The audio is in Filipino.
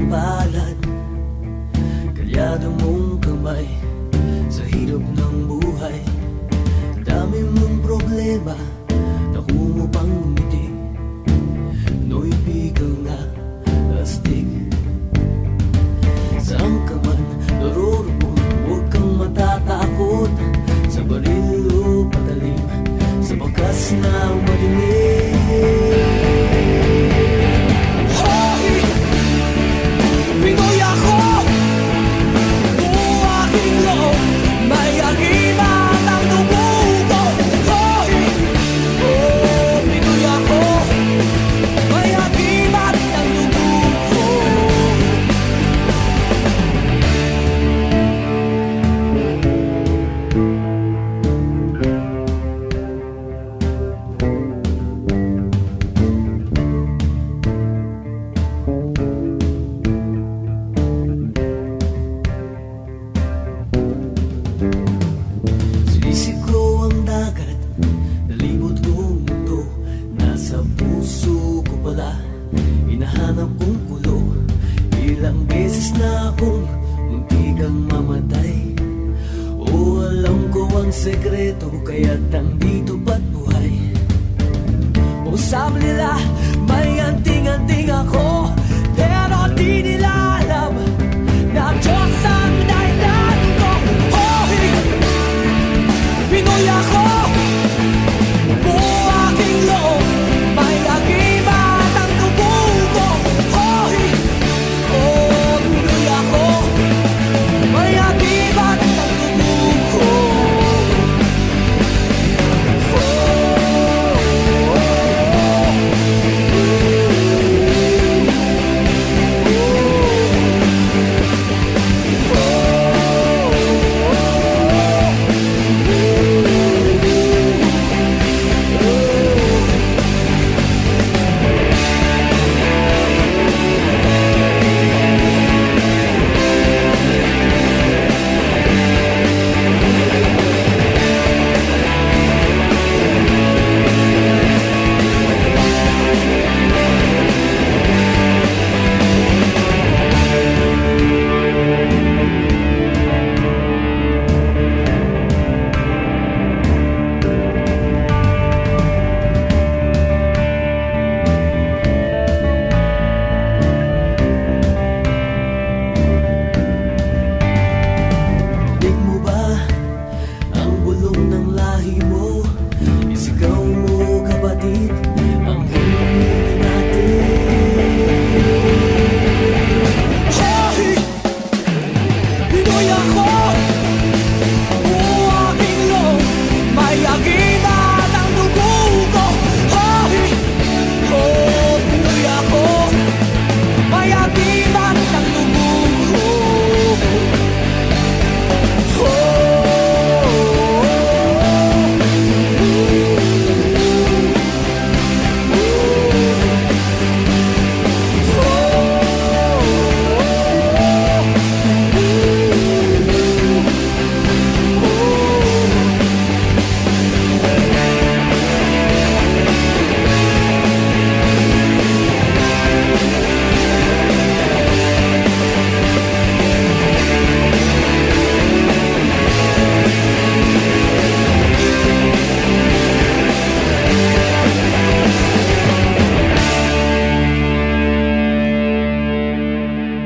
palad, kalyado mong kamay sa hirap ng buhay. Dami mong problema, naku mo pang ngumiti, no'y bigang nga astig. Saan ka man naroroon, huwag kang matatakot, sa baril o patalim, sa bakas na madilim. Hoy! Pinoy ako, buong aking loob, may agimat ang dugo ko. Hoy! Oh, Pinoy ako, may agimat ang dugo ko. Sinisip ko ang dagat, nalibot kong mundo, nasa puso ko pala, hinahanap kong kulo. Ilang beses na akong muntikang mamatay, o alam ko ang sekreto, kaya't nandito ba't buhay. O sabi nila, may anting-anting ako,